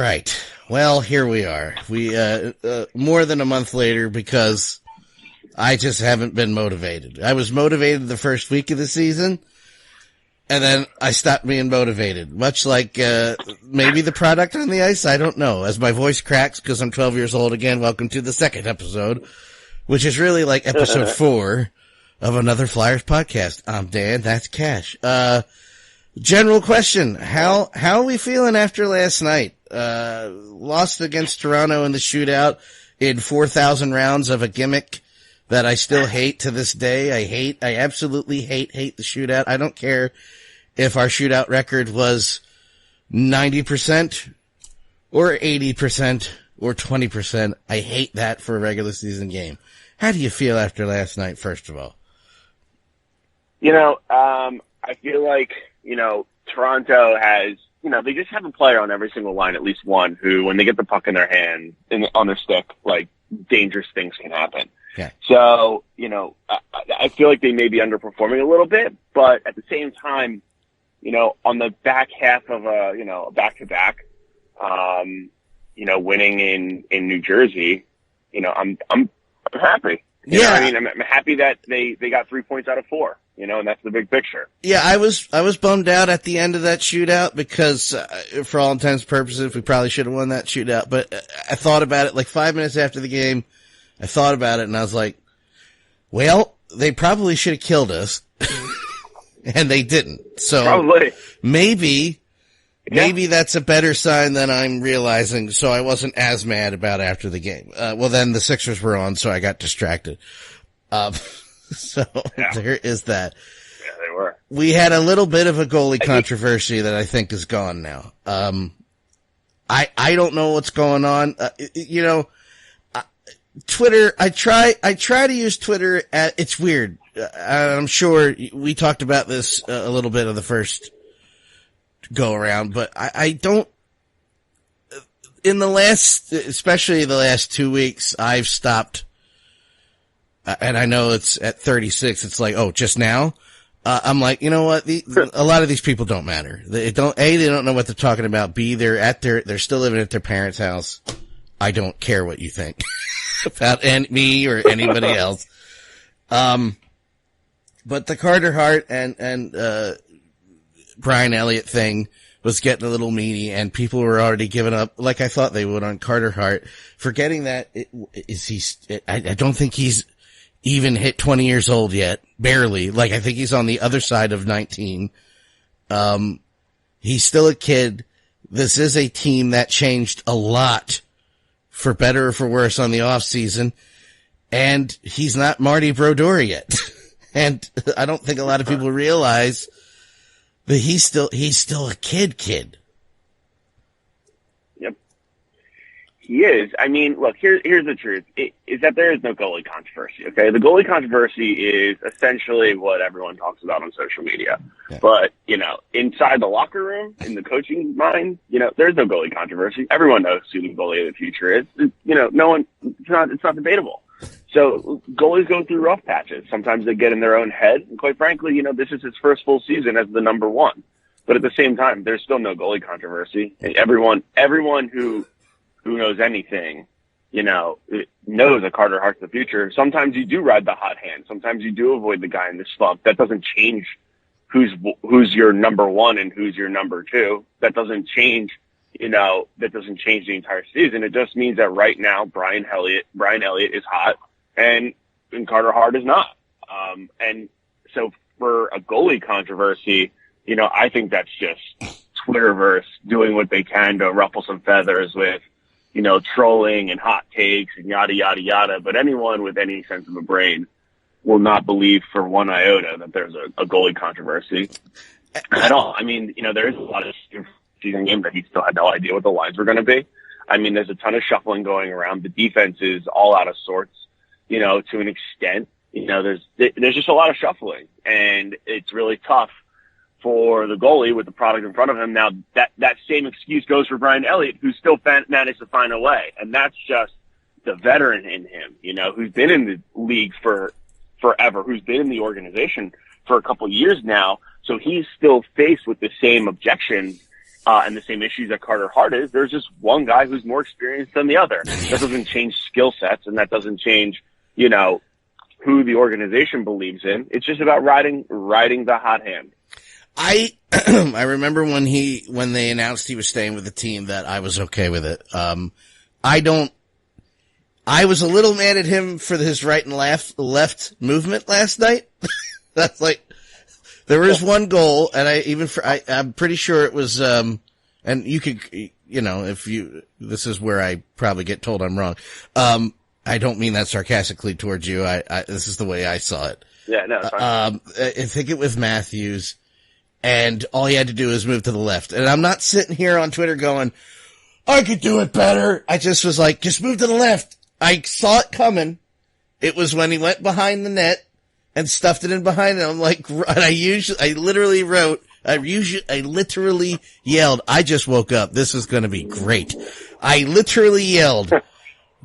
right. Well, here we are. We more than a month later because I just haven't been motivated. I was motivated the first week of the season, and then I stopped being motivated. Much like maybe the product on the ice, I don't know. As my voice cracks because I'm 12 years old again, welcome to the second episode, which is really like episode 4 of another Flyers podcast. I'm Dan, that's Cash. General question, how are we feeling after last night? Lost against Toronto in the shootout in 4,000 rounds of a gimmick that I still hate to this day. I absolutely hate the shootout. I don't care if our shootout record was 90% or 80% or 20%. I hate that for a regular season game. How do you feel after last night, first of all? I feel like, Toronto has, they just have a player on every single line, at least one, who, when they get the puck in their hand, on their stick, like, dangerous things can happen. Yeah. So, I feel like they may be underperforming a little bit, but at the same time, on the back half of a back-to-back, winning in New Jersey, I'm happy. Yeah. I'm happy that they got 3 points out of 4. And that's the big picture. Yeah, I was bummed out at the end of that shootout because, for all intents and purposes, we probably should have won that shootout. But I thought about it like 5 minutes after the game. I thought about it and I was like, well, they probably should have killed us. And they didn't. So probably. Maybe that's a better sign than I'm realizing. So I wasn't as mad about after the game. Well, then the Sixers were on, so I got distracted. So there is that. Yeah, they were. We had a little bit of a goalie controversy that I think is gone now. I don't know what's going on. Twitter, I try to use Twitter it's weird. I'm sure we talked about this a little bit of the first go around, but I don't, especially the last 2 weeks, I've stopped. And I know it's at 36. It's like, oh, just now? I'm like, you know what? A lot of these people don't matter. They don't know what they're talking about. B, they're still living at their parents' house. I don't care what you think about me or anybody else. But the Carter Hart and Brian Elliott thing was getting a little meaty, and people were already giving up, like I thought they would, on Carter Hart, forgetting that I don't think he's even hit 20 years old yet, barely. Like, I think he's on the other side of 19. He's still a kid. This is a team that changed a lot, for better or for worse, on the off season, and he's not Marty Brodeur yet. And I don't think a lot of people realize that he's still a kid. Yep. He is. I mean, look, here's the truth, is that there is no goalie controversy, okay? The goalie controversy is essentially what everyone talks about on social media. Yeah. But, inside the locker room, in the coaching mind, there's no goalie controversy. Everyone knows who the goalie of the future is. It's not debatable. So goalies go through rough patches. Sometimes they get in their own head. And quite frankly, this is his first full season as the number one. But at the same time, there's still no goalie controversy. And everyone who knows anything, knows that Carter Hart's the future. Sometimes you do ride the hot hand. Sometimes you do avoid the guy in the slump. That doesn't change who's your number one and who's your number two. That doesn't change, that doesn't change the entire season. It just means that right now, Brian Elliott is hot and Carter Hart is not. And so for a goalie controversy, I think that's just Twitterverse doing what they can to ruffle some feathers with, trolling and hot takes and yada, yada, yada. But anyone with any sense of a brain will not believe for one iota that there's a goalie controversy at all. I mean, there is a lot of season game that he still had no idea what the lines were going to be. I mean, there's a ton of shuffling going around. The defense is all out of sorts, to an extent. There's just a lot of shuffling, and it's really tough for the goalie with the product in front of him. Now, that same excuse goes for Brian Elliott, who still managed to find a way, and that's just the veteran in him, who's been in the league for forever, who's been in the organization for a couple of years now. So he's still faced with the same objection and the same issues that Carter Hart is. There's just one guy who's more experienced than the other. That doesn't change skill sets, and that doesn't change, who the organization believes in. It's just about riding the hot hand. I remember when they announced he was staying with the team that I was okay with it. I was a little mad at him for his right and left movement last night. That's like, there was one goal, and I'm pretty sure it was, and you could, this is where I probably get told I'm wrong. I don't mean that sarcastically towards you. This is the way I saw it. Yeah, no, it's fine. I think it was Matthews, and all he had to do was move to the left. And I'm not sitting here on Twitter going, I could do it better. I just was like, just move to the left. I saw it coming. It was when he went behind the net and stuffed it in behind it. I'm like, and I literally yelled, I just woke up. This is going to be great. I literally yelled,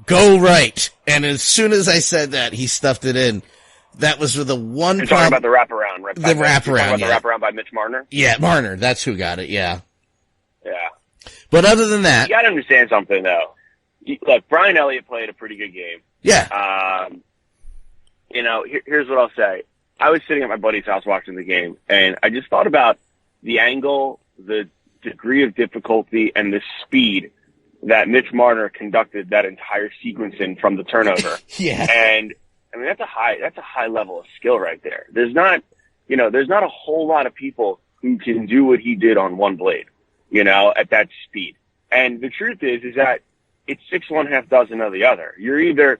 go right. And as soon as I said that, he stuffed it in. That was with the one You're talking about the wraparound, right? The wraparound, yeah. The wraparound by Mitch Marner? Yeah, Marner. That's who got it, yeah. Yeah. But other than that... You gotta understand something, though. Look, Brian Elliott played a pretty good game. Yeah. Here's what I'll say. I was sitting at my buddy's house watching the game, and I just thought about the angle, the degree of difficulty, and the speed that Mitch Marner conducted that entire sequence in from the turnover. Yeah. And I mean, that's a high level of skill right there. There's not a whole lot of people who can do what he did on one blade, at that speed. And the truth is that it's 6 1/2 dozen of the other. You're either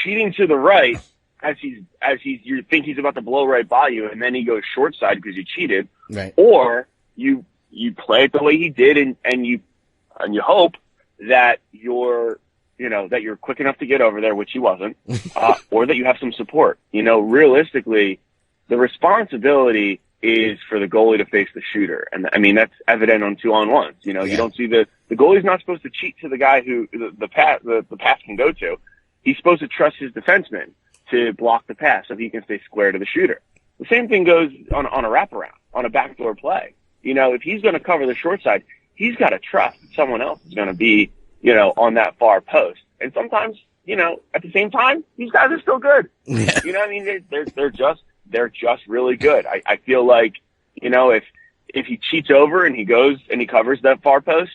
cheating to the right as you think he's about to blow right by you, and then he goes short side because you cheated, right? Or you play it the way he did, and you hope that you're quick enough to get over there, which he wasn't, or that you have some support. Realistically, the responsibility is for the goalie to face the shooter. And I mean, that's evident on 2-on-1s. You don't see the goalie's not supposed to cheat to the guy who the pass can go to. He's supposed to trust his defenseman to block the pass so he can stay square to the shooter. The same thing goes on a wraparound, on a backdoor play. If he's going to cover the short side, he's got to trust that someone else is going to be, on that far post. And sometimes, at the same time, these guys are still good. Yeah. I mean? They're just really good. I feel like, if he cheats over and he goes and he covers that far post,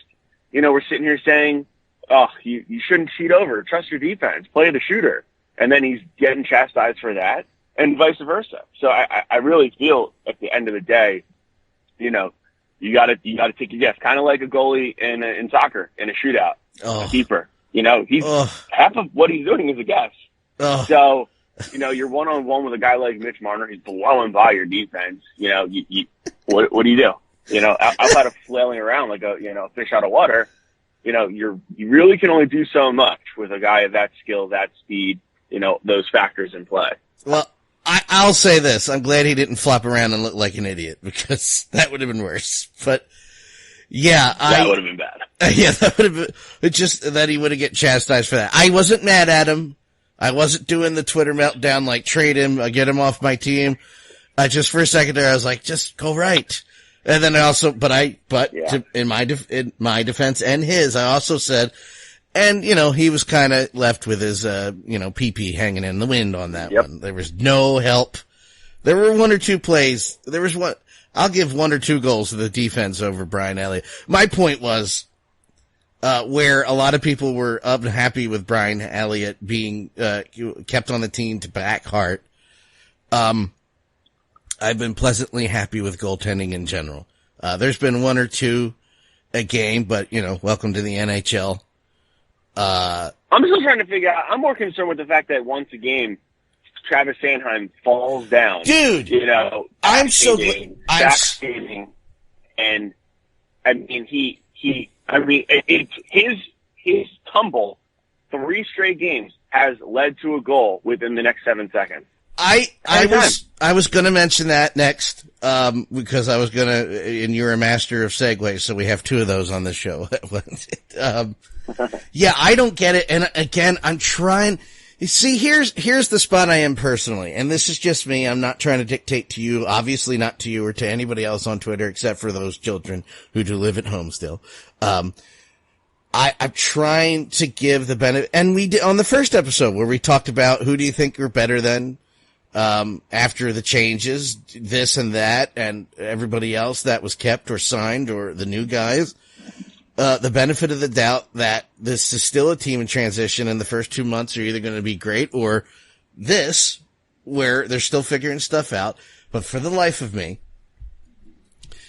we're sitting here saying, oh, you shouldn't cheat over. Trust your defense. Play the shooter. And then he's getting chastised for that, and vice versa. So I really feel at the end of the day, you gotta take your guess. Kind of like a goalie in soccer in a shootout, a keeper. He's half of what he's doing is a guess. So, you're 1-on-1 with a guy like Mitch Marner. He's blowing by your defense. What do you do? Outside of flailing around like a fish out of water, you really can only do so much with a guy of that skill, that speed, those factors in play. Well, I'll say this. I'm glad he didn't flop around and look like an idiot, because that would have been worse. But yeah, that would have been bad. Yeah, that would have been, it's just that he would have get chastised for that. I wasn't mad at him. I wasn't doing the Twitter meltdown like trade him, get him off my team. Just for a second there, I was like, just go right. And then I also, in my defense and his, I also said, and he was kind of left with his, PP hanging in the wind on that one. There was no help. There were 1 or 2 plays. There was one, I'll give 1 or 2 goals to the defense over Brian Elliott. My point was, where a lot of people were unhappy with Brian Elliott being, kept on the team to back Hart. I've been pleasantly happy with goaltending in general. There's been 1 or 2 a game, but welcome to the NHL. I'm still trying to figure out. I'm more concerned with the fact that once a game, Travis Sanheim falls down. Dude, I'm so backskating, and I mean his tumble 3 straight games has led to a goal within the next 7 seconds. I was gonna mention that next, because I was and you're a master of segues, so we have 2 of those on the show. Yeah, I don't get it. And again, I'm trying, You see, here's the spot I am personally, and this is just me. I'm not trying to dictate to you, obviously not to you or to anybody else on Twitter, except for those children who do live at home still. I'm trying to give the benefit, and we did on the first episode where we talked about who do you think are better than, after the changes, this and that, and everybody else that was kept or signed or the new guys. The benefit of the doubt that this is still a team in transition and the first 2 months are either going to be great or this, where they're still figuring stuff out. But for the life of me,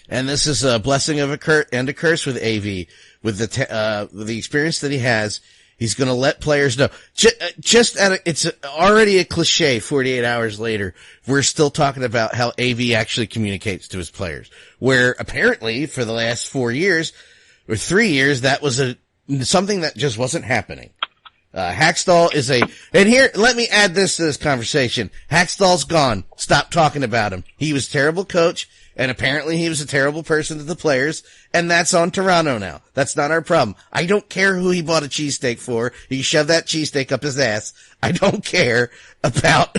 and this is a blessing of and a curse with AV, with the experience that he has, he's going to let players know. It's already a cliche 48 hours later. We're still talking about how AV actually communicates to his players, where apparently for the last 4 years, or 3 years, that was something that just wasn't happening. Hackstall and here, let me add this to this conversation. Hackstall's gone. Stop talking about him. He was a terrible coach, and apparently he was a terrible person to the players, and that's on Toronto now. That's not our problem. I don't care who he bought a cheesesteak for. He shoved that cheesesteak up his ass. I don't care about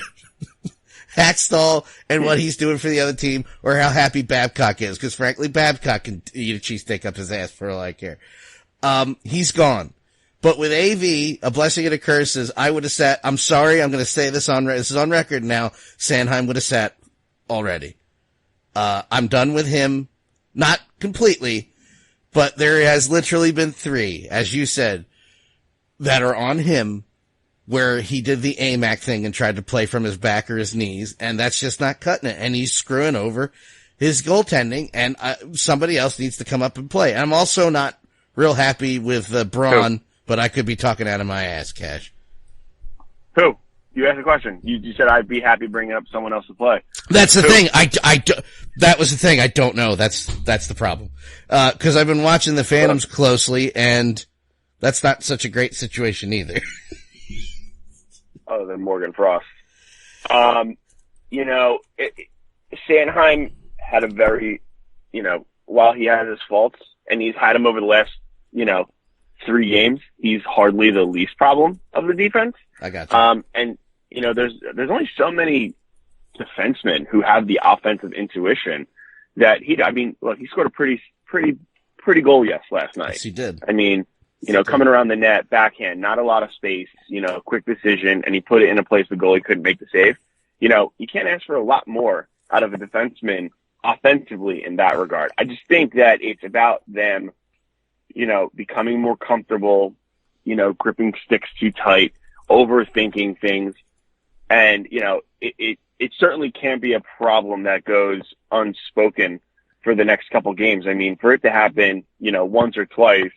Hackstall and what he's doing for the other team or how happy Babcock is, because frankly, Babcock can eat a cheesesteak up his ass for all I care. He's gone. But with AV, a blessing and a curse is I would have sat, I'm sorry, I'm going to say this this is on record now, Sanheim would have sat already. I'm done with him. Not completely, but there has literally been 3, as you said, that are on him, where he did the AMAC thing and tried to play from his back or his knees, and that's just not cutting it. And he's screwing over his goaltending, and somebody else needs to come up and play. I'm also not real happy with Braun, but I could be talking out of my ass, Cash. Who? You asked a question. You said I'd be happy bringing up someone else to play. That's the thing. That was the thing. I don't know. That's the problem. 'Cause I've been watching the Phantoms closely, and that's not such a great situation either. Other than Morgan Frost. Sanheim had a very, while he has his faults, and he's had them over the last, 3 games, he's hardly the least problem of the defense. I got you. And, there's only so many defensemen who have the offensive intuition that he scored a pretty goal last night. Yes, he did. I mean, coming around the net, backhand, not a lot of space, quick decision, and he put it in a place the goalie couldn't make the save. You can't ask for a lot more out of a defenseman offensively in that regard. I just think that it's about them, becoming more comfortable, gripping sticks too tight, overthinking things. And, it certainly can be a problem that goes unspoken for the next couple games. I mean, for it to happen, once or twice,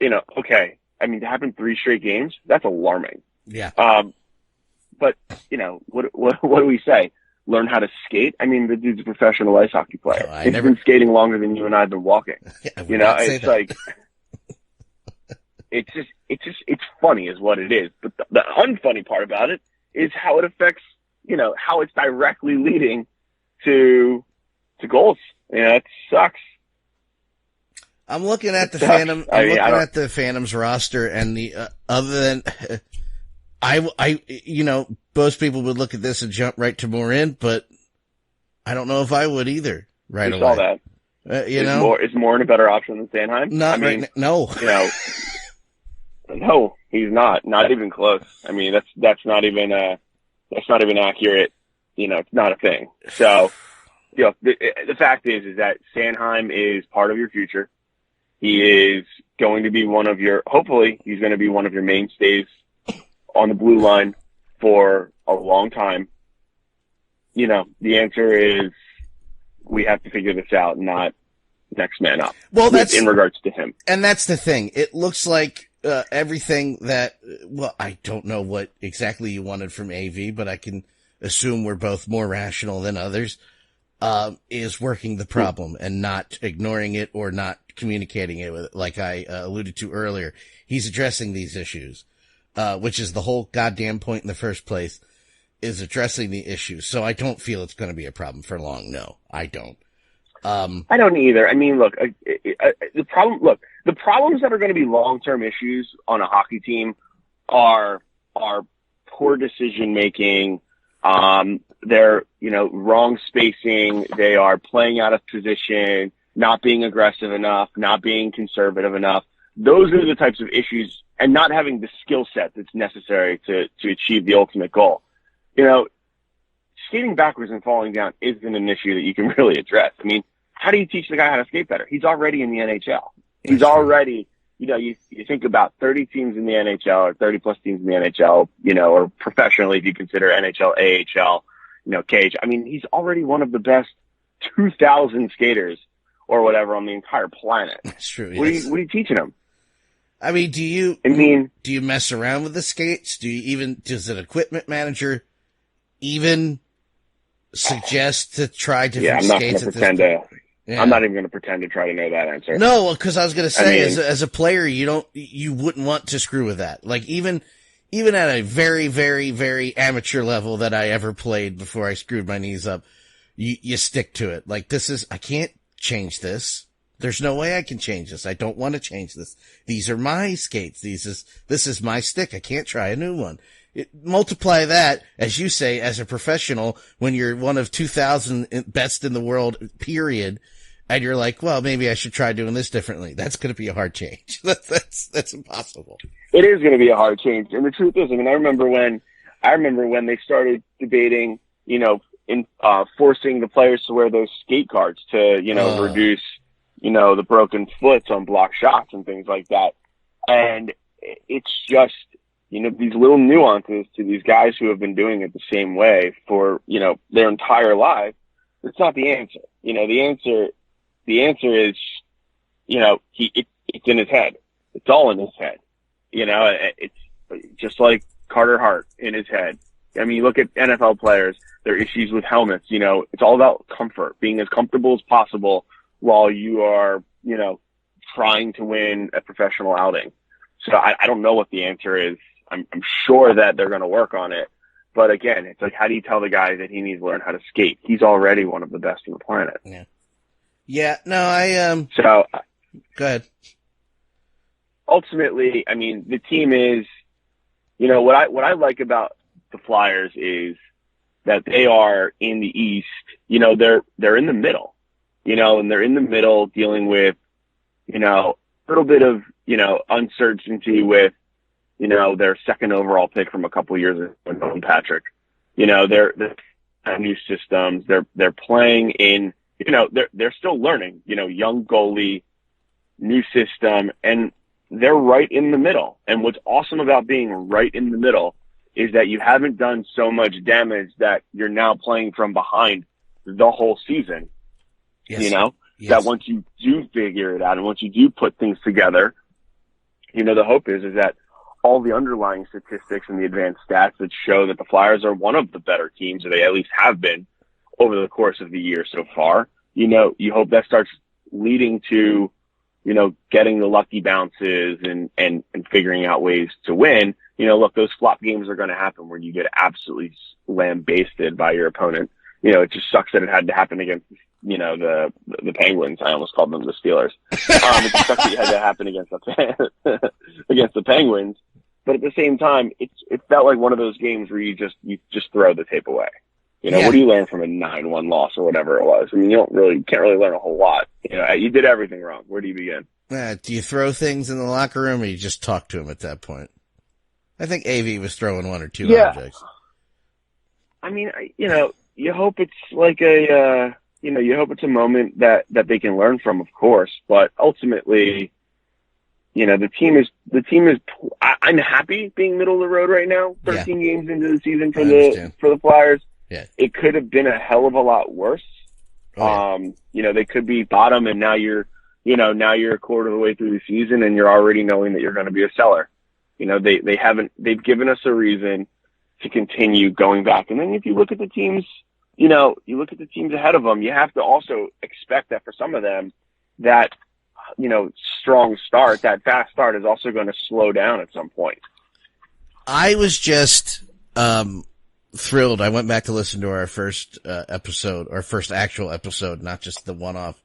okay. I mean, to happen 3 straight games, that's alarming. Yeah. But, what do we say? Learn how to skate? I mean, the dude's a professional ice hockey player. He's been skating longer than you and I have been walking. It's like, it's funny is what it is. But the unfunny part about it is how it affects, how it's directly leading to goals. It sucks. I'm looking at the Phantom. I'm looking at the Phantoms roster, and the other than most people would look at this and jump right to Morin, but I don't know if I would either. Right away. Saw that. Is Morin a better option than Sanheim? No. No, he's not. Not even close. I mean, that's not even accurate. It's not a thing. So, the fact is that Sanheim is part of your future. He is going to be hopefully he's going to be one of your mainstays on the blue line for a long time. The answer is we have to figure this out, not next man up. Well, that's in regards to him. And that's the thing. It looks like, everything that, I don't know what exactly you wanted from AV, but I can assume we're both more rational than others, is working the problem and not ignoring it or not communicating it with it, like I alluded to earlier. He's addressing these issues, which is the whole goddamn point in the first place, is addressing the issues. So I don't feel it's going to be a problem for long. No, I don't. I don't either. I mean, look, the problems that are going to be long-term issues on a hockey team are poor decision making. They're, wrong spacing. They are playing out of position, not being aggressive enough, not being conservative enough. Those are the types of issues, and not having the skill set that's necessary to achieve the ultimate goal. Skating backwards and falling down isn't an issue that you can really address. I mean, how do you teach the guy how to skate better? He's already in the NHL. He's already, you think about 30 teams in the NHL or 30 plus teams in the NHL, or professionally if you consider NHL, AHL, KH. I mean, he's already one of the best 2,000 skaters or whatever on the entire planet. That's true. What Yes. are you teaching him? I mean, do you mess around with the skates? Does an equipment manager even suggest to try different skates at this point? I'm not even going to pretend to try to know that answer. No, because I was going to say, as a player, you wouldn't want to screw with that. Like even at a very, very, very amateur level that I ever played before I screwed my knees up, you stick to it. Like I can't change this. There's no way I can change this. I don't want to change this. These are my skates. This is my stick. I can't try a new one. Multiply that, as you say, as a professional, when you're one of 2,000 best in the world, period, and you're like, well, maybe I should try doing this differently. That's going to be a hard change. That's impossible. It is going to be a hard change. And the truth is, I mean, I remember when they started debating, forcing the players to wear those skate cards to, reduce, the broken foots on block shots and things like that. And it's just, these little nuances to these guys who have been doing it the same way for, their entire life. It's not the answer. The answer is, it's in his head. It's all in his head. It's just like Carter Hart in his head. I mean, you look at NFL players, their issues with helmets, it's all about comfort, being as comfortable as possible while you are, trying to win a professional outing. So I don't know what the answer is. I'm sure that they're going to work on it. But again, it's like, how do you tell the guy that he needs to learn how to skate? He's already one of the best on the planet. Yeah. Yeah. No, So go ahead. Ultimately, I mean, the team is, what I like about the Flyers is that they are in the East. They're in the middle, and they're in the middle dealing with, a little bit of, uncertainty with, their second overall pick from a couple years ago, Nolan Patrick. They're new systems. They're playing in, they're still learning, young goalie, new system, and they're right in the middle. And what's awesome about being right in the middle is that you haven't done so much damage that you're now playing from behind the whole season. Yes. Yes. That once you do figure it out and once you do put things together, the hope is that all the underlying statistics and the advanced stats that show that the Flyers are one of the better teams, or they at least have been over the course of the year so far, you hope that starts leading to, getting the lucky bounces and figuring out ways to win. Look, those flop games are going to happen where you get absolutely lambasted by your opponent. It just sucks that it had to happen against, the Penguins. I almost called them the Steelers. It just sucks that it had to happen against the Penguins. But at the same time, it felt like one of those games where you just throw the tape away. What do you learn from a 9-1 loss or whatever it was? I mean, you can't really learn a whole lot. You did everything wrong. Where do you begin? Do you throw things in the locker room, or you just talk to him at that point? I think AV was throwing one or two objects. I mean, you hope it's like you hope it's a moment that they can learn from, of course, but ultimately, the team is, I'm happy being middle of the road right now, 13 games into the season for the Flyers. Yeah. It could have been a hell of a lot worse. Oh, yeah. They could be bottom, and now you're a quarter of the way through the season and you're already knowing that you're going to be a seller. They've given us a reason to continue going back. And then if you look at the teams, ahead of them, you have to also expect that for some of them, that, strong start, that fast start is also going to slow down at some point. I was just, thrilled. I went back to listen to our first episode, our first actual episode, not just the one-off.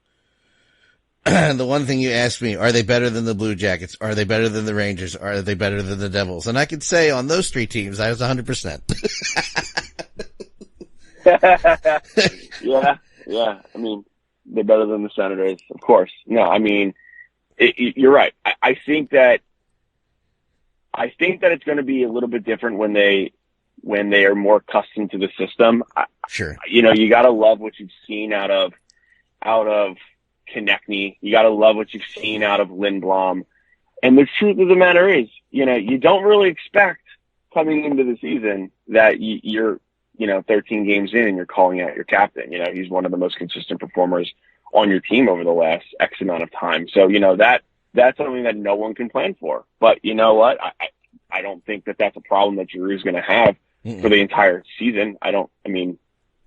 the one thing you asked me, are they better than the Blue Jackets? Are they better than the Rangers? Are they better than the Devils? And I could say on those three teams, I was 100%. Yeah. I mean, they're better than the Senators, of course. No, I mean, you're right. I think that it's going to be a little bit different when they are more accustomed to the system. Sure. You know, you got to love what you've seen out of Konechny. You got to love what you've seen out of Lindblom. And the truth of the matter is, you know, you don't really expect coming into the season that you're, you know, 13 games in and you're calling out your captain. You know, he's one of the most consistent performers on your team over the last X amount of time. So, you know, that's something that no one can plan for. But you know what? I don't think that that's a problem that Giroux's going to have for the entire season. I mean,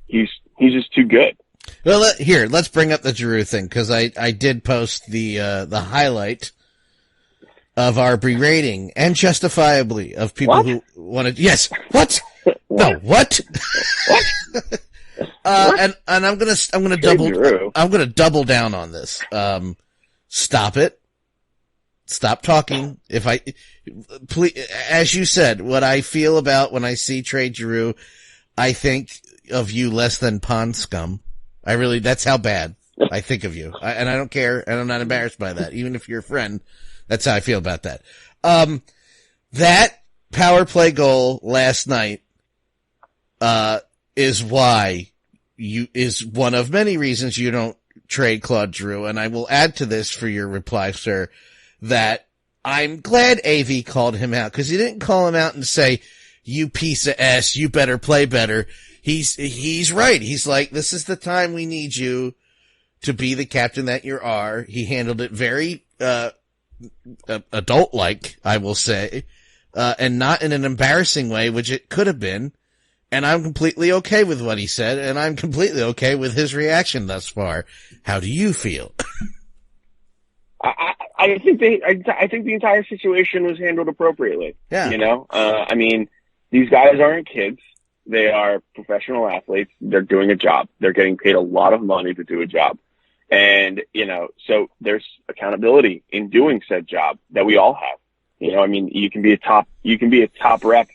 he's just too good. Well, let's bring up the Giroux thing, because I did post the highlight of our berating, and justifiably, of people who wanted. Yes. What? No. What? And I'm gonna double down on this. Stop it. Stop talking. Please, as you said, what I feel about when I see Trade Giroux, I think of you less than pond scum. That's how bad I think of you. And I don't care, and I'm not embarrassed by that. Even if you're a friend, that's how I feel about that. That power play goal last night, is one of many reasons you don't trade Claude Giroux. And I will add to this for your reply, sir, that I'm glad AV called him out, because he didn't call him out and say, you piece of S, you better play better. He's right. He's like, this is the time we need you to be the captain that you are. He handled it very, adult-like, I will say, and not in an embarrassing way, which it could have been. And I'm completely okay with what he said, and I'm completely okay with his reaction thus far. How do you feel? I think the entire situation was handled appropriately. Yeah. You know, I mean, these guys aren't kids. They are professional athletes. They're doing a job. They're getting paid a lot of money to do a job. And, you know, so there's accountability in doing said job that we all have. You know, I mean, you can be a top rep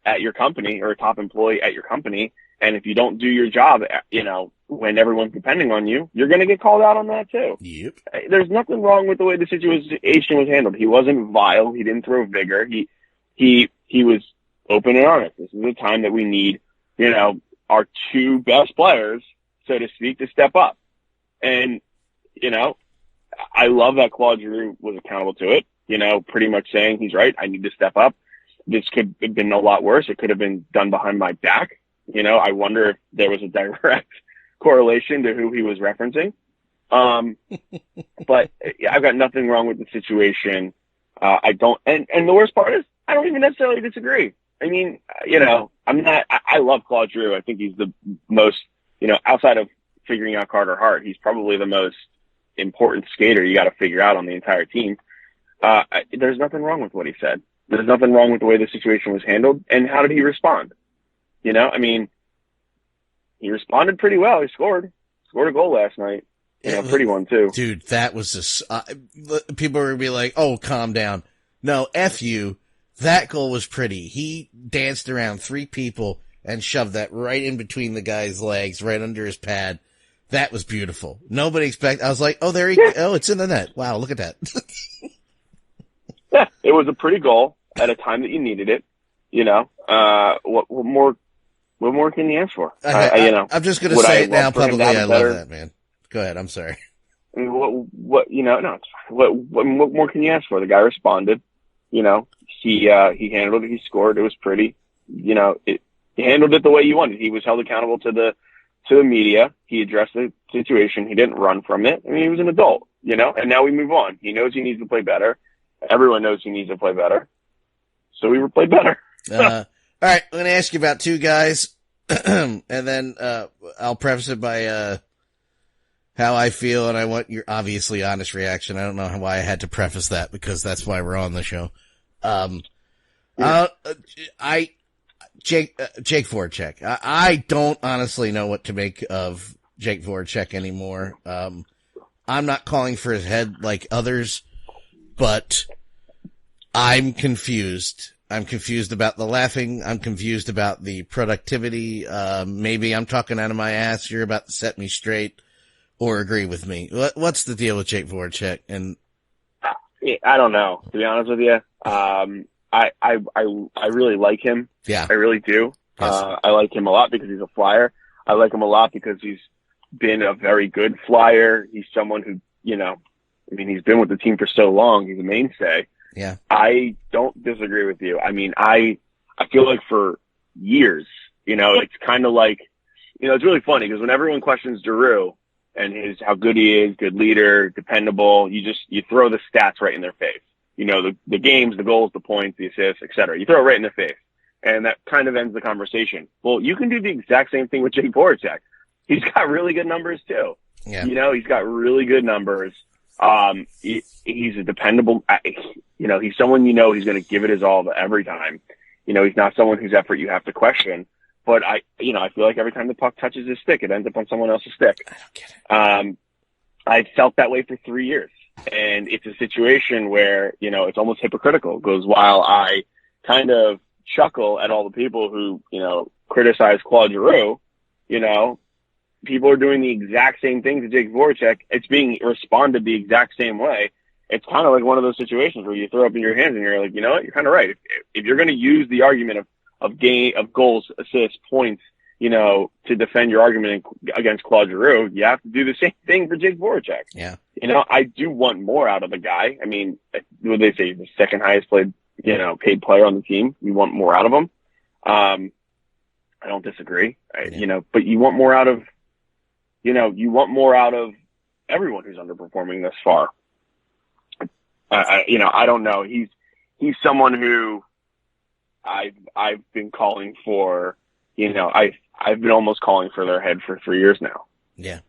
at your company or a top employee at your company. And if you don't do your job, you know, when everyone's depending on you, you're going to get called out on that too. Yep. There's nothing wrong with the way the situation was handled. He wasn't vile. He didn't throw vigor. He was open and honest. This is the time that we need, you know, our two best players, so to speak, to step up. And, you know, I love that Claude Giroux was accountable to it, you know, pretty much saying he's right. I need to step up. This could have been a lot worse. It could have been done behind my back. You know, I wonder if there was a direct correlation to who he was referencing. But I've got nothing wrong with the situation. And the worst part is I don't even necessarily disagree. I mean, you know, I love Claude Giroux. I think he's the most, you know, outside of figuring out Carter Hart, he's probably the most important skater you got to figure out on the entire team. There's nothing wrong with what he said. There's nothing wrong with the way the situation was handled. And how did he respond? You know, I mean, he responded pretty well. He scored a goal last night. You know, pretty one too. Dude, that was just, people are going to be like, oh, calm down. No, F you. That goal was pretty. He danced around three people and shoved that right in between the guy's legs, right under his pad. That was beautiful. Nobody expected. I was like, oh, it's in the net. Wow, look at that. Yeah, it was a pretty goal at a time that you needed it. You know, what more can you ask for? You know, I'm just going to say it now publicly. I love that, man. Go ahead. I'm sorry. I mean, what, you know, no, it's fine. What more can you ask for? The guy responded, you know, he handled it. He scored. It was pretty, you know, he handled it the way you wanted. He was held accountable to the media. He addressed the situation. He didn't run from it. I mean, he was an adult, you know, and now we move on. He knows he needs to play better. Everyone knows he needs to play better. So we play better. All right. I'm going to ask you about two guys and then, I'll preface it by, how I feel, and I want your obviously honest reaction. I don't know why I had to preface that, because that's why we're on the show. Jake Voracek. I don't honestly know what to make of Jake Voracek anymore. I'm not calling for his head like others, but I'm confused. I'm confused about the laughing. I'm confused about the productivity. Maybe I'm talking out of my ass. You're about to set me straight or agree with me. What's the deal with Jake Voracek? And I don't know, to be honest with you. I really like him. Yeah. I really do. Yes. I like him a lot because he's a Flyer. I like him a lot because he's been a very good Flyer. He's someone who, he's been with the team for so long. He's a mainstay. Yeah. I don't disagree with you. I feel like for years, it's kind of like, it's really funny because when everyone questions Giroux and how good he is, good leader, dependable, you throw the stats right in their face. The games, the goals, the points, the assists, et cetera. You throw it right in their face. And that kind of ends the conversation. Well, you can do the exact same thing with Jake Voracek. He's got really good numbers too. Yeah. He's got really good numbers. He's a dependable, he's someone he's going to give it his all every time. He's not someone whose effort you have to question. But I feel like every time the puck touches his stick, it ends up on someone else's stick. I don't get it. I've felt that way for 3 years. And it's a situation where, it's almost hypocritical because while I kind of chuckle at all the people who, criticize Claude Giroux, people are doing the exact same thing to Jake Voracek. It's being responded the exact same way. It's kind of like one of those situations where you throw up in your hands and you're like, you know what, you're kind of right. If you're going to use the argument of goals, assists, points, to defend your argument against Claude Giroux, you have to do the same thing for Jake Voracek. Yeah. I do want more out of the guy. What they say, the second highest paid player on the team. We want more out of him. I don't disagree, but you want more out of, everyone who's underperforming this far. I don't know. He's someone who I've been calling for, I've been almost calling for their head for 3 years now. Yeah.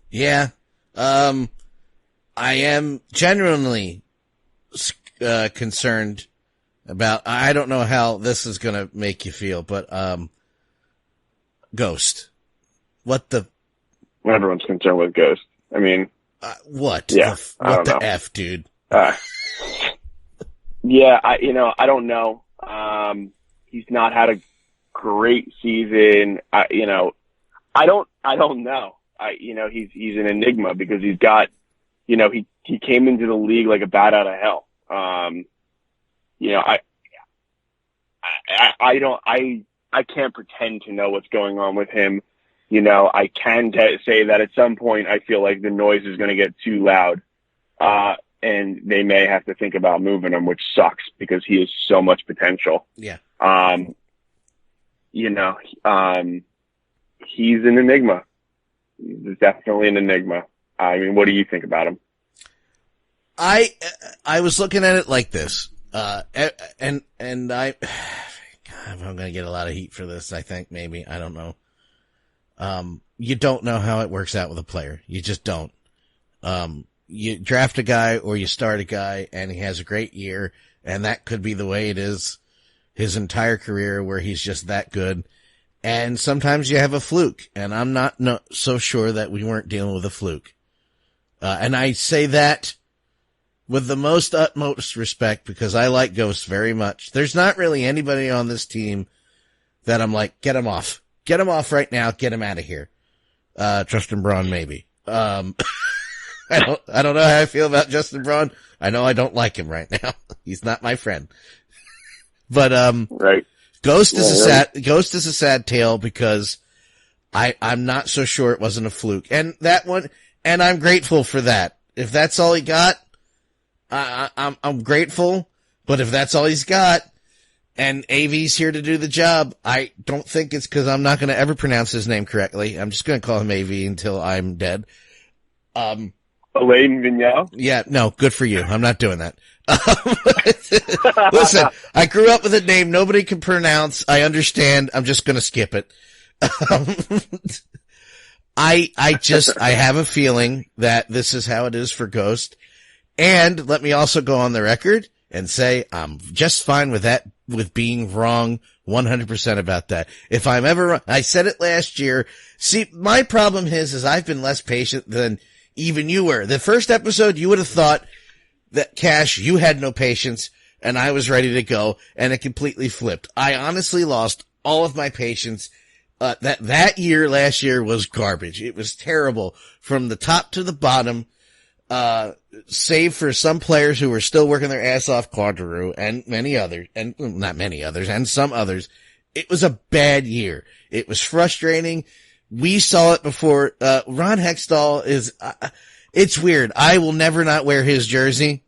Yeah. I am genuinely concerned about, I don't know how this is going to make you feel, but, Ghost. What everyone's concerned with Ghost. What? Yeah. What the F, dude? Yeah, I don't know. He's not had a great season. I don't know. He's an enigma because he's got, he came into the league like a bat out of hell. I can't pretend to know what's going on with him. I can say that at some point I feel like the noise is going to get too loud. And they may have to think about moving him, which sucks because he has so much potential. Yeah. He's an enigma. He's definitely an enigma. What do you think about him? I was looking at it like this, and I'm going to get a lot of heat for this. I think maybe, I don't know. You don't know how it works out with a player. You just don't. You draft a guy or you start a guy and he has a great year, and that could be the way it is his entire career where he's just that good. And sometimes you have a fluke, and I'm not so sure that we weren't dealing with a fluke. And I say that with the most utmost respect because I like Ghost very much. There's not really anybody on this team that I'm like, get him off. Get him off right now. Get him out of here. Justin Braun, maybe. I don't know how I feel about Justin Braun. I know I don't like him right now. He's not my friend. But, right. Ghost is a sad tale because I'm not so sure it wasn't a fluke. And that one, and I'm grateful for that. If that's all he got, I'm grateful. But if that's all he's got, and AV's here to do the job, I don't think it's because I'm not going to ever pronounce his name correctly. I'm just going to call him AV until I'm dead. Alain Vigneault? Yeah, no, good for you. I'm not doing that. Listen, I grew up with a name nobody can pronounce. I understand. I'm just going to skip it. I have a feeling that this is how it is for Ghost. And let me also go on the record and say I'm just fine with that, with being wrong 100% about that. If I'm ever wrong, I said it last year. See, my problem is I've been less patient than even you were. The first episode, you would have thought that, Cash, you had no patience, and I was ready to go, and it completely flipped. I honestly lost all of my patience. That year, last year, was garbage. It was terrible from the top to the bottom, save for some players who were still working their ass off, Quadru, and many others, and not many others, and some others. It was a bad year. It was frustrating. We saw it before. Ron Hextall is, it's weird. I will never not wear his jersey.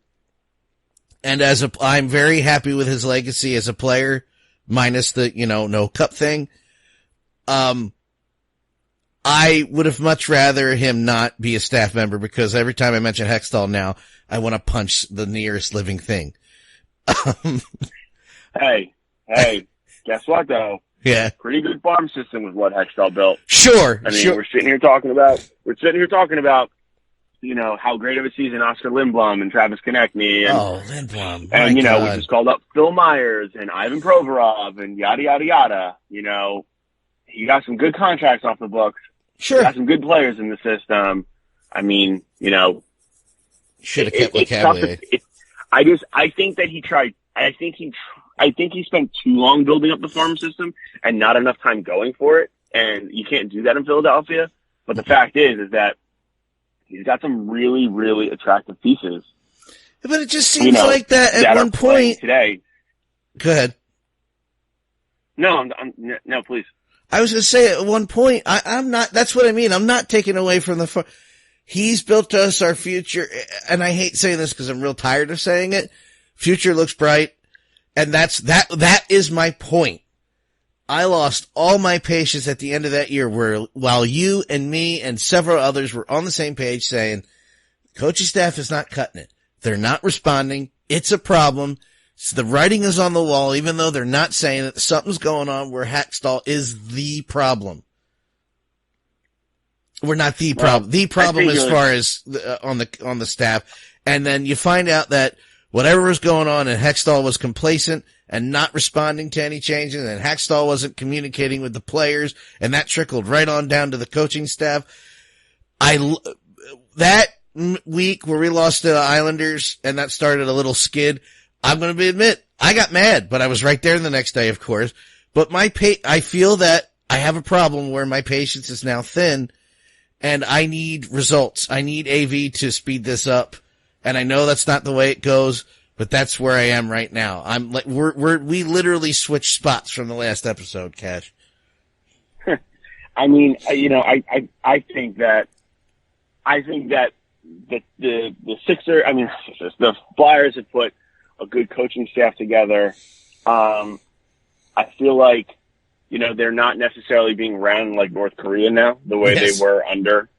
And I'm very happy with his legacy as a player, minus the, no cup thing. I would have much rather him not be a staff member, because every time I mention Hextall now, I want to punch the nearest living thing. Hey, guess what though? Yeah. Pretty good farm system with what Hextall built. Sure. I mean, we're sitting here talking about, how great of a season Oscar Lindblom and Travis Konechny and, Lindblom. And, we just called up Phil Myers and Ivan Provorov and yada, yada, yada. He got some good contracts off the books. Sure. He got some good players in the system. I mean, should have kept Lecavalier. I think that he tried. I think he spent too long building up the farm system and not enough time going for it. And you can't do that in Philadelphia. But the fact is that he's got some really, really attractive pieces. But it just seems like that at one point today. Go ahead. No, no, please. I was going to say at one point, I'm not, that's what I mean. I'm not taking away from he's built us our future. And I hate saying this because I'm real tired of saying it. Future looks bright. And that is my point. I lost all my patience at the end of that year while you and me and several others were on the same page saying, coaching staff is not cutting it. They're not responding. It's a problem. So the writing is on the wall, even though they're not saying that something's going on where Hextall is the problem. We're not the problem. The problem as far as on the staff. And then you find out that whatever was going on and Hextall was complacent and not responding to any changes, and Hextall wasn't communicating with the players, and that trickled right on down to the coaching staff. That week where we lost to the Islanders and that started a little skid, I'm going to admit, I got mad, but I was right there the next day, of course. But I feel that I have a problem where my patience is now thin, and I need results. I need AV to speed this up, and I know that's not the way it goes, but that's where I am right now. I'm like, we literally switched spots from the last episode, Cash. I mean, I think that the Flyers have put a good coaching staff together. I feel like, they're not necessarily being ran like North Korea now, the way they were under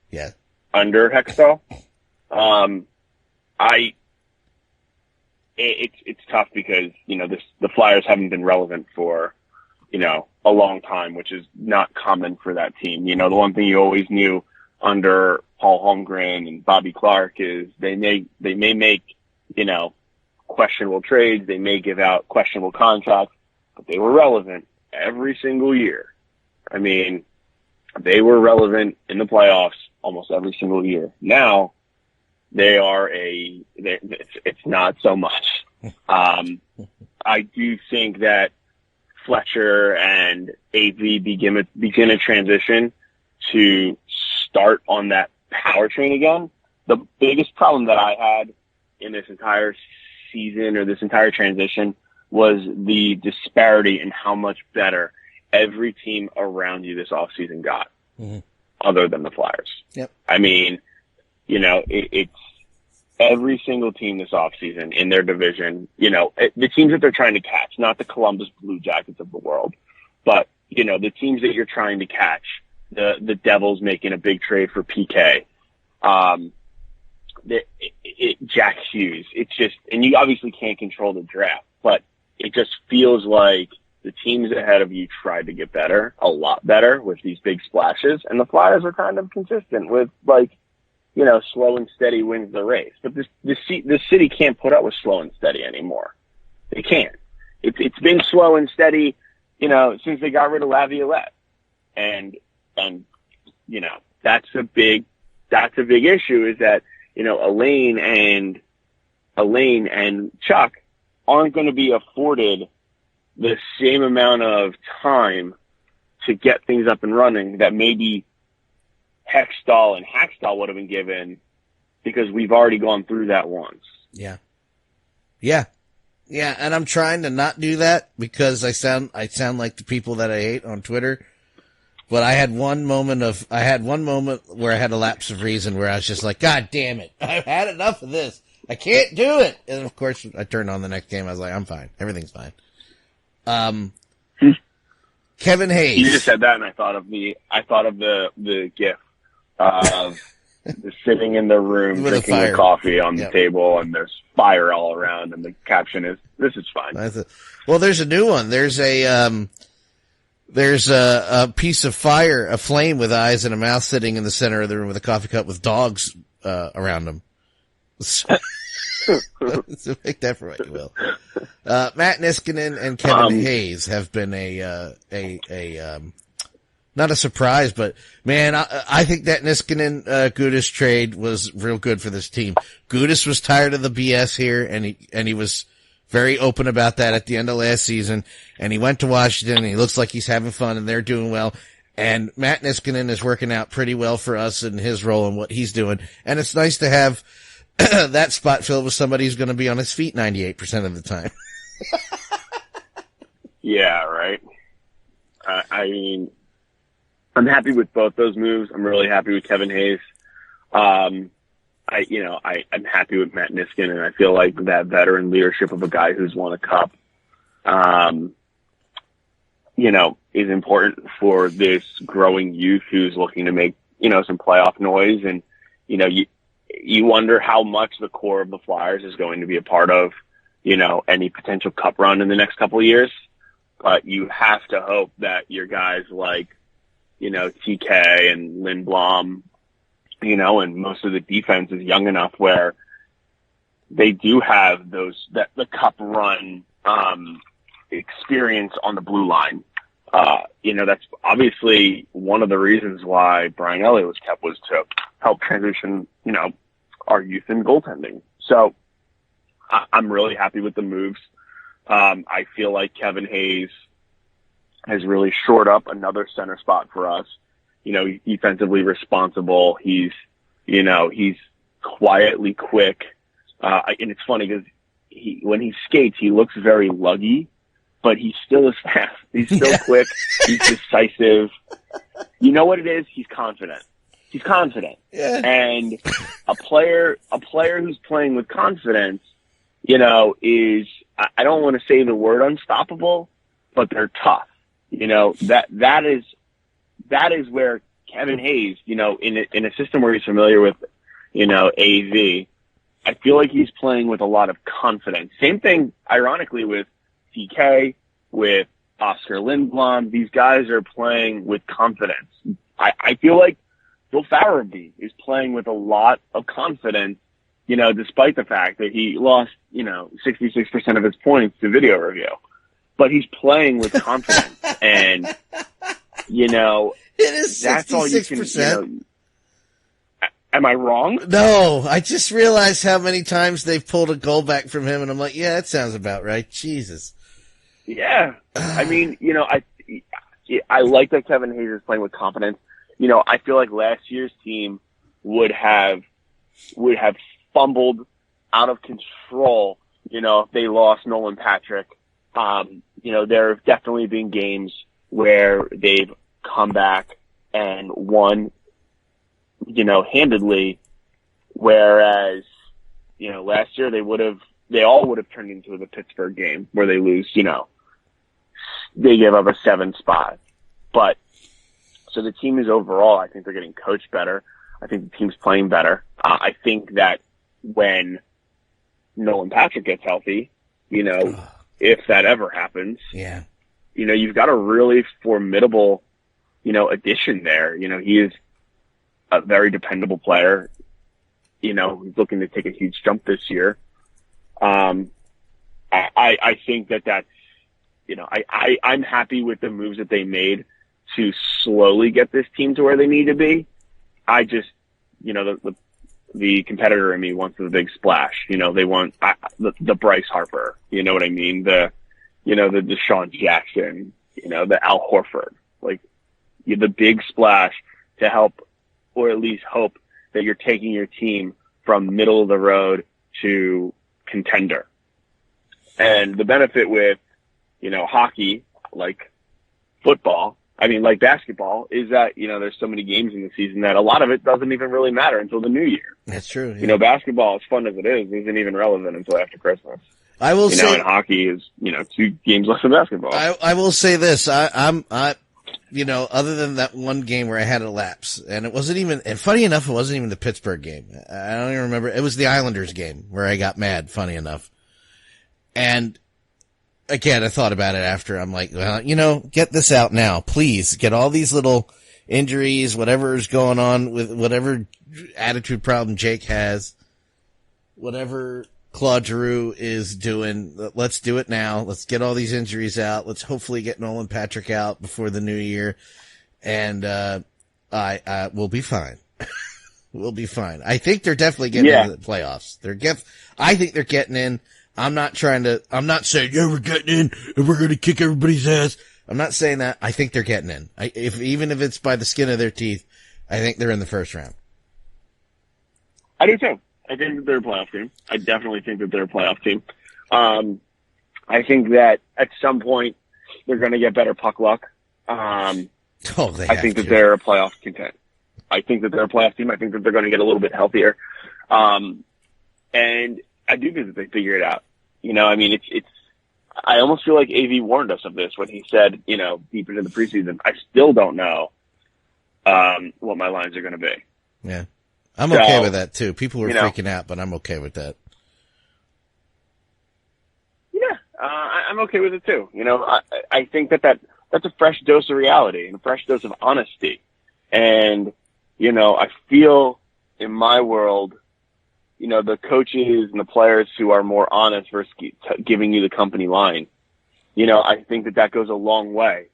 Hextall. It's tough because, the Flyers haven't been relevant for, a long time, which is not common for that team. The one thing you always knew under Paul Holmgren and Bobby Clark is they may make, questionable trades. They may give out questionable contracts, but they were relevant every single year. I mean, they were relevant in the playoffs almost every single year. Now they are it's not so much. I do think that Fletcher and AV begin a transition to start on that power train again. The biggest problem that I had in this entire season or this entire transition was the disparity in how much better every team around you this offseason got, other than the Flyers. Yep. I mean, it's every single team this offseason in their division, the teams that they're trying to catch, not the Columbus Blue Jackets of the world, but, the teams that you're trying to catch, the Devils making a big trade for PK, Jack Hughes. It's just, and you obviously can't control the draft, but it just feels like the teams ahead of you tried to get better, a lot better with these big splashes, and the Flyers are kind of consistent with slow and steady wins the race. But this city can't put up with slow and steady anymore. They can't. It's been slow and steady, since they got rid of Laviolette. And that's a big that's a big issue, is that, you know, Elaine and Chuck aren't going to be afforded the same amount of time to get things up and running that maybe Hextall and Hackstall would have been given, because we've already gone through that once. Yeah. Yeah. Yeah. And I'm trying to not do that because I sound like the people that I hate on Twitter. But I had one moment where I had a lapse of reason where I was just like, God damn it. I've had enough of this. I can't do it. And of course I turned on the next game. I was like, I'm fine. Everything's fine. Kevin Hayes. You just said that and I thought of the GIF of the sitting in the room With drinking the coffee on the table, and there's fire all around, and the caption is, "This is fine." Well, there's a new one. There's a piece of fire, a flame with eyes and a mouth sitting in the center of the room with a coffee cup with dogs around them. So make that for what you will. Matt Niskanen and Kevin Hayes have been a not a surprise, but man, I think that Niskanen Gudas trade was real good for this team. Gudas was tired of the BS here, and he was very open about that at the end of last season. And he went to Washington, and he looks like he's having fun, and they're doing well. And Matt Niskanen is working out pretty well for us in his role and what he's doing. And it's nice to have that spot filled with somebody who's going to be on his feet 98% of the time. Yeah, right. I mean, I'm happy with both those moves. I'm really happy with Kevin Hayes. I'm happy with Matt Niskanen, and I feel like that veteran leadership of a guy who's won a cup, is important for this growing youth who's looking to make, some playoff noise. And, you wonder how much the core of the Flyers is going to be a part of, any potential cup run in the next couple of years. But you have to hope that your guys like, TK and Lindblom, and most of the defense is young enough where they do have the cup run, experience on the blue line. That's obviously one of the reasons why Brian Elliott was kept, was to help transition, our youth in goaltending. So I'm really happy with the moves. I feel like Kevin Hayes has really shored up another center spot for us. He's defensively responsible. He's quietly quick. And it's funny because when he skates, he looks very luggy, but he still is fast. He's still quick. He's decisive. You know what it is? He's confident. He's confident. Yeah. And a player who's playing with confidence, is, I don't want to say the word unstoppable, but they're tough. That is where Kevin Hayes, in a system where he's familiar with, AV, I feel like he's playing with a lot of confidence. Same thing, ironically, with TK, with Oscar Lindblom. These guys are playing with confidence. I feel like Bill Farabee is playing with a lot of confidence, despite the fact that he lost, 66% of his points to video review. But he's playing with confidence. And, it is 66%. That's all you can, am I wrong? No, I just realized how many times they've pulled a goal back from him, and I'm like, yeah, that sounds about right. Jesus. Yeah. I mean, I like that Kevin Hayes is playing with confidence. I feel like last year's team would have fumbled out of control, if they lost Nolan Patrick. There have definitely been games where they've come back and won, handedly, whereas, last year they all would have turned into the Pittsburgh game where they lose, they give up a 7 spot. But, so the team is overall, I think they're getting coached better. I think the team's playing better. I think that when Nolan Patrick gets healthy, if that ever happens, yeah, you've got a really formidable, addition there. He is a very dependable player. He's looking to take a huge jump this year. I think that's, I'm happy with the moves that they made to slowly get this team to where they need to be. I just the competitor in me wants the big splash. They want the Bryce Harper. You know what I mean? The Deshaun Jackson. The Al Horford. Like the big splash to help, or at least hope that you're taking your team from middle of the road to contender. And the benefit with hockey, like like basketball, is that, there's so many games in the season that a lot of it doesn't even really matter until the new year. That's true. Yeah. Basketball, as fun as it is, isn't even relevant until after Christmas. I will say, and hockey is, 2 games less than basketball. I will say this. I'm other than that one game where I had a lapse, and it wasn't even, and funny enough, it wasn't even the Pittsburgh game. I don't even remember. It was the Islanders game where I got mad, funny enough. And again, I thought about it after. I'm like, well, get this out now, please. Get all these little injuries, whatever is going on with whatever attitude problem Jake has, whatever Claude Giroux is doing. Let's do it now. Let's get all these injuries out. Let's hopefully get Nolan Patrick out before the new year. And, we'll be fine. We'll be fine. I think they're definitely getting into the playoffs. I think they're getting in. I'm not saying, we're getting in and we're going to kick everybody's ass. I'm not saying that. I think they're getting in. Even if it's by the skin of their teeth, I think they're in the first round. I do too. I think that they're a playoff team. I definitely think that they're a playoff team. I think that at some point they're going to get better puck luck. I think that they're a playoff content. I think that they're a playoff team. I think that they're going to get a little bit healthier. And I do think that they figure it out. I almost feel like AV warned us of this when he said, deep into the preseason, I still don't know, what my lines are going to be. Yeah. I'm okay with that too. People were freaking out, but I'm okay with that. Yeah. I'm okay with it too. I think that's a fresh dose of reality and a fresh dose of honesty. And, I feel in my world, the coaches and the players who are more honest versus giving you the company line, I think that goes a long way.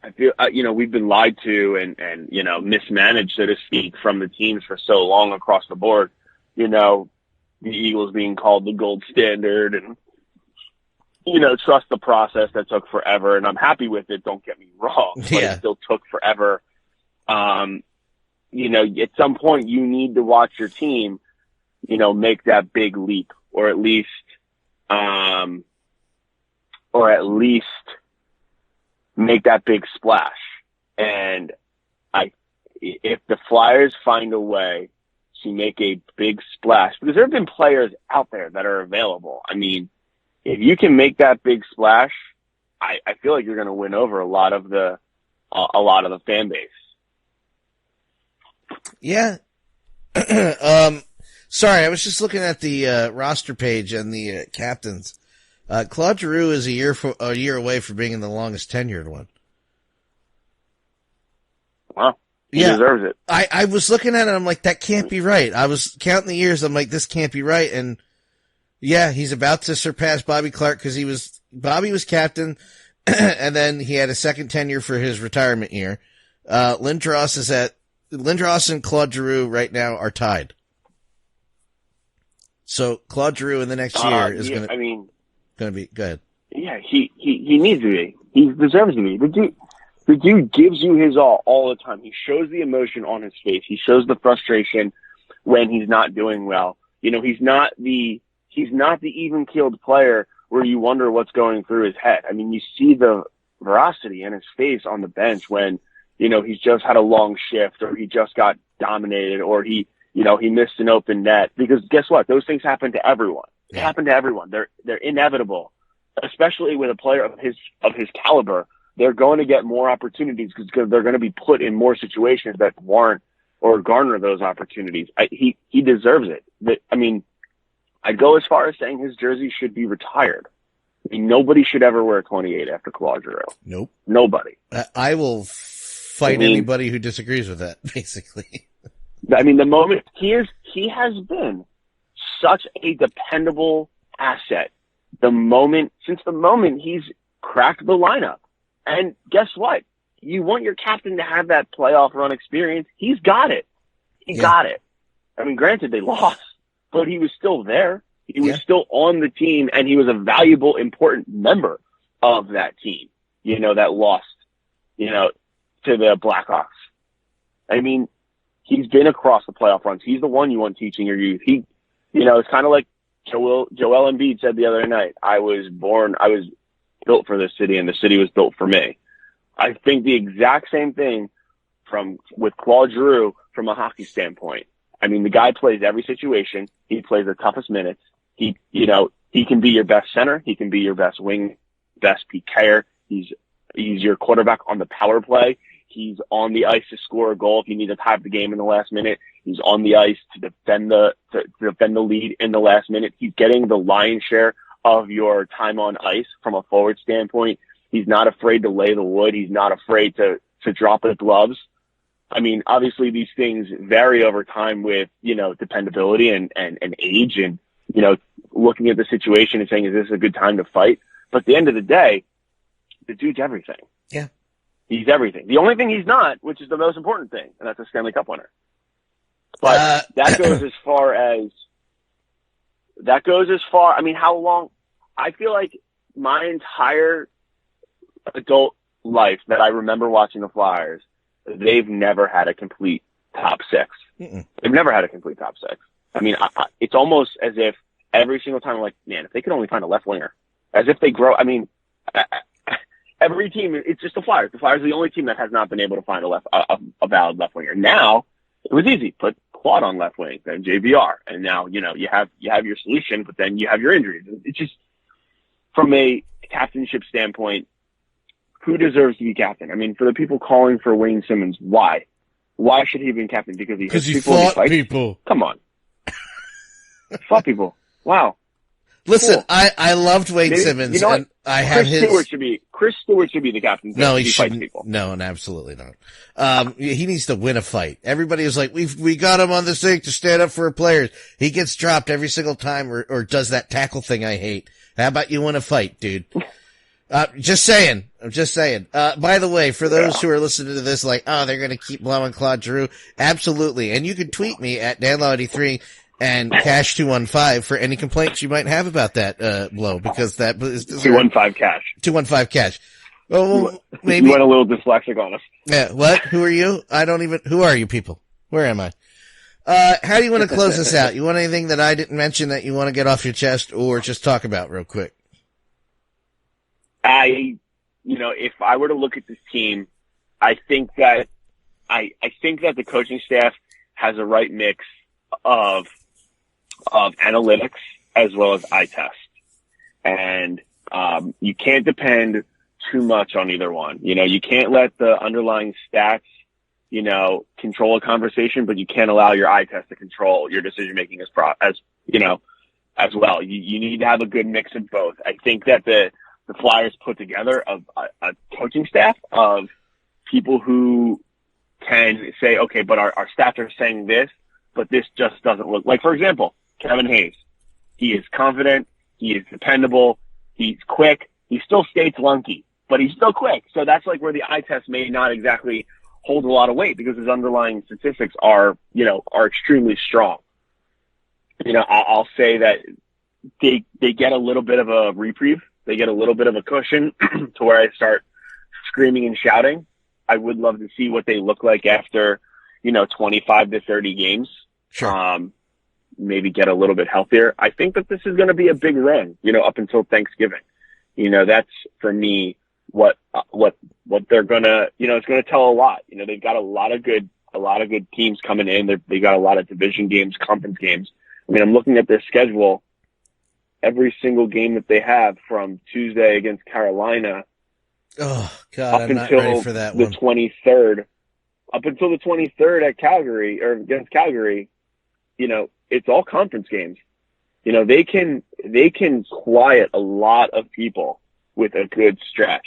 I feel, we've been lied to and mismanaged, so to speak, from the teams for so long across the board. The Eagles being called the gold standard and, trust the process that took forever. And I'm happy with it. Don't get me wrong, but it still took forever. At some point you need to watch your team, make that big leap or at least make that big splash. And if the Flyers find a way to make a big splash, because there have been players out there that are available. I mean, if you can make that big splash, I feel like you're going to win over a lot of the fan base. Yeah. Sorry, I was just looking at the roster page and the captains. Claude Giroux is a year away from being the longest tenured one. Wow. He deserves it. I was looking at it, I'm like, that can't be right. I was counting the years, I'm like, this can't be right. And yeah, he's about to surpass Bobby Clark because Bobby was captain and then he had a second tenure for his retirement year. Lindros and Claude Giroux right now are tied. So Claude Giroux in the next year is going to be, go ahead. Yeah, he needs to be. He deserves to be. The dude gives you his all the time. He shows the emotion on his face. He shows the frustration when he's not doing well. He's not the even-keeled player where you wonder what's going through his head. I mean, you see the veracity in his face on the bench when, he's just had a long shift or he just got dominated or he missed an open net. Because guess what? Those things happen to everyone. They happen to everyone. They're inevitable, especially with a player of his caliber. They're going to get more opportunities because they're going to be put in more situations that warrant or garner those opportunities. He deserves it. I'd go as far as saying his jersey should be retired. I mean, nobody should ever wear 28 after Claude Giroux. Nope. Nobody. I will fight anybody who disagrees with that, basically. The moment he has been such a dependable asset since the moment he's cracked the lineup. And guess what? You want your captain to have that playoff run experience. He's got it. He got it. I mean, granted, they lost, but he was still there. He was still on the team, and he was a valuable, important member of that team, that lost, to the Blackhawks. I mean, he's been across the playoff runs. He's the one you want teaching your youth. It's kind of like Joel Embiid said the other night, I was built for this city, and the city was built for me. I think the exact same thing with Claude Giroux from a hockey standpoint. I mean, the guy plays every situation. He plays the toughest minutes. He can be your best center. He can be your best wing, best PKer. He's your quarterback on the power play. He's on the ice to score a goal if you need to tie the game in the last minute. He's on the ice to defend the lead in the last minute. He's getting the lion's share of your time on ice from a forward standpoint. He's not afraid to lay the wood. He's not afraid to drop his gloves. I mean, obviously these things vary over time with, dependability and age and, looking at the situation and saying, is this a good time to fight? But at the end of the day, the dude's everything. Yeah. He's everything. The only thing he's not, which is the most important thing, and that's a Stanley Cup winner. But that goes as far, I mean, how long, I feel like my entire adult life that I remember watching the Flyers, they've never had a complete top six. Mm-mm. They've never had a complete top six. I mean, it's almost as if every single time I'm like, man, if they could only find a left winger, as if they grow. I mean, every team, it's just the Flyers. The Flyers are the only team that has not been able to find a valid left winger. Now, it was easy. Put Claude on left wing, then JVR. And now, you have your solution, but then you have your injuries. It's just, from a captainship standpoint, who deserves to be captain? I mean, for the people calling for Wayne Simmons, why? Why should he be captain? Because he fought people. Come on. Fought people. Wow. Listen, cool. I loved Wayne Simmons. And Chris Stewart should be the captain. No, he shouldn't. No, absolutely not. He needs to win a fight. Everybody is like, we got him on the sink to stand up for players. He gets dropped every single time or does that tackle thing I hate. How about you win a fight, dude? Just saying. I'm just saying. By the way, for those who are listening to this like, oh, they're going to keep blowing Claude Giroux. Absolutely. And you can tweet me at DanLaw83 and Cash 215 for any complaints you might have about that, blow, because that is 215 Cash. 215 Cash. Well, maybe. You went a little dyslexic on us. Yeah. What? Who are you? Who are you people? Where am I? How do you want to close this out? You want anything that I didn't mention that you want to get off your chest or just talk about real quick? If I were to look at this team, I think that the coaching staff has a right mix of analytics as well as eye test. And, you can't depend too much on either one. You can't let the underlying stats, control a conversation, but you can't allow your eye test to control your decision making as well. You need to have a good mix of both. I think that the Flyers put together a coaching staff of people who can say, okay, but our stats are saying this, but this just doesn't look like, for example, Kevin Hayes. He is confident. He is dependable. He's quick. He still skates lunky, but he's still quick. So that's like where the eye test may not exactly hold a lot of weight because his underlying statistics are extremely strong. I'll say that they get a little bit of a reprieve. They get a little bit of a cushion to where I start screaming and shouting. I would love to see what they look like after, 25 to 30 games. Sure. Maybe get a little bit healthier. I think that this is going to be a big run, up until Thanksgiving. That's for me what they're gonna, it's going to tell a lot. They've got a lot of good teams coming in. They got a lot of division games, conference games. I mean, I'm looking at their schedule. Every single game that they have from Tuesday against Carolina. Oh God, I'm not ready for that one. 23rd, up until the 23rd at Calgary or against Calgary, it's all conference games. They can quiet a lot of people with a good stretch.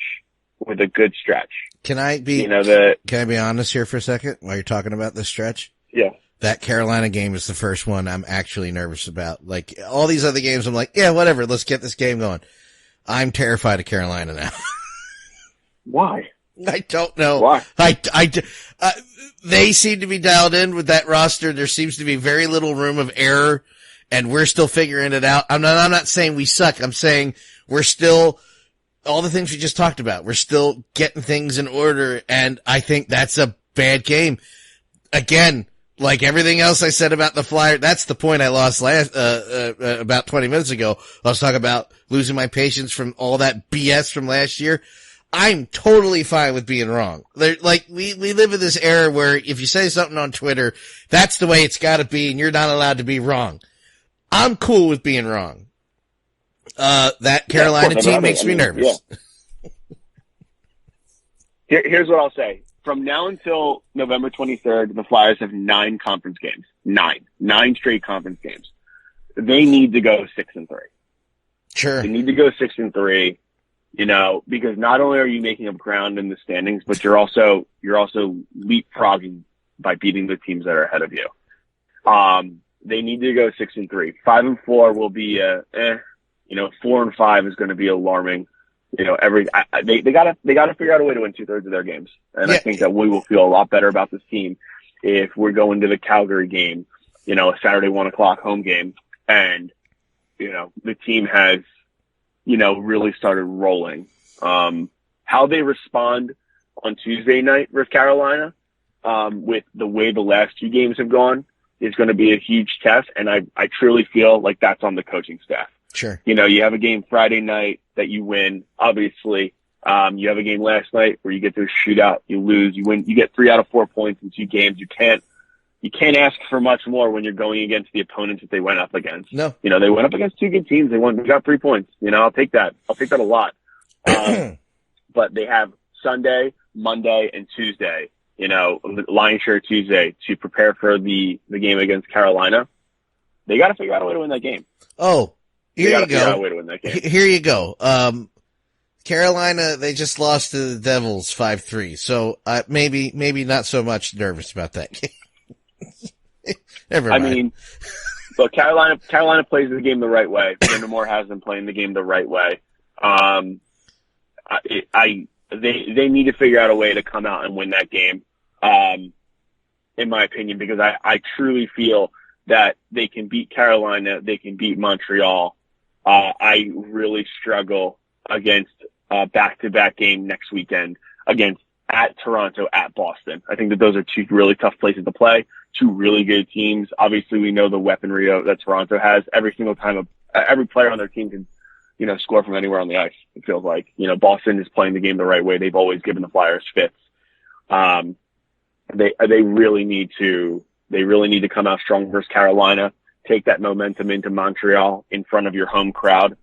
Can I be, can I be honest here for a second while you're talking about this stretch? Yeah. That Carolina game is the first one I'm actually nervous about. Like all these other games, I'm like, yeah, whatever. Let's get this game going. I'm terrified of Carolina now. Why? I don't know. Why? They seem to be dialed in with that roster. There seems to be very little room of error, and we're still figuring it out. I'm not saying we suck. I'm saying we're still, all the things we just talked about, we're still getting things in order, and I think that's a bad game. Again, like everything else I said about the Flyers, that's the point I lost about 20 minutes ago. I was talking about losing my patience from all that BS from last year. I'm totally fine with being wrong. We live in this era where if you say something on Twitter, that's the way it's gotta be and you're not allowed to be wrong. I'm cool with being wrong. That Carolina team makes me nervous. Yeah. Here's what I'll say. From now until November 23rd, the Flyers have 9 conference games. 9 straight conference games. They need to go 6-3. Sure. They need to go 6-3, because not only are you making up ground in the standings, but you're also leapfrogging by beating the teams that are ahead of you. They need to go 6-3. 5-4 will be 4-5 is going to be alarming. They gotta figure out a way to win 2/3 of their games. And I think that we will feel a lot better about this team if we're going to the Calgary game, a Saturday 1:00 home game. And, the team has, really started rolling. How they respond on Tuesday night with Carolina, with the way the last 2 games have gone is going to be a huge test. And I truly feel like that's on the coaching staff. Sure. You have a game Friday night that you win, obviously. You have a game last night where you get to a shootout, you lose, you win, you get 3 out of 4 points in 2 games. You can't ask for much more when you're going against the opponents that they went up against. No. They went up against 2 good teams. They got 3 points. I'll take that. I'll take that a lot. But they have Sunday, Monday, and Tuesday, Lions Share Tuesday to prepare for the game against Carolina. They got to figure out a way to win that game. Oh. Here you go. A way to win that game. Here you go. Carolina, they just lost to the Devils 5-3. So, maybe not so much nervous about that game. Never mind. Look, Carolina plays the game the right way. Brandon Moore has them playing the game the right way. They need to figure out a way to come out and win that game. In my opinion, because I truly feel that they can beat Carolina, they can beat Montreal. I really struggle against a back-to-back game next weekend against at Toronto, at Boston. I think that those are 2 really tough places to play, 2 really good teams. Obviously, we know the weaponry that Toronto has. Every single time, every player on their team can, score from anywhere on the ice. It feels like, Boston is playing the game the right way. They've always given the Flyers fits. They really need to come out strong versus Carolina. Take that momentum into Montreal in front of your home crowd.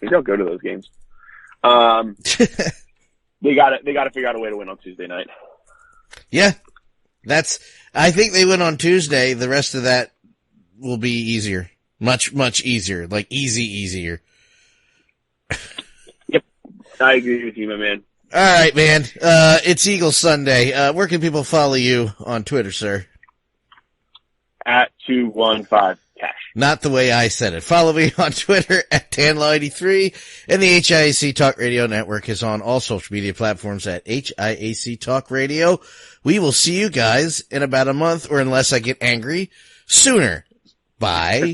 Maybe I'll go to those games. They got to figure out a way to win on Tuesday night. Yeah. I think they win on Tuesday. The rest of that will be easier. Much, much easier. Like easier. Yep. I agree with you, my man. All right, man. It's Eagle Sunday. Where can people follow you on Twitter, sir? At 215 Cash. Not the way I said it. Follow me on Twitter at Tanlaw83, and the HIAC Talk Radio Network is on all social media platforms at HIAC Talk Radio. We will see you guys in about a month, or unless I get angry, sooner. Bye.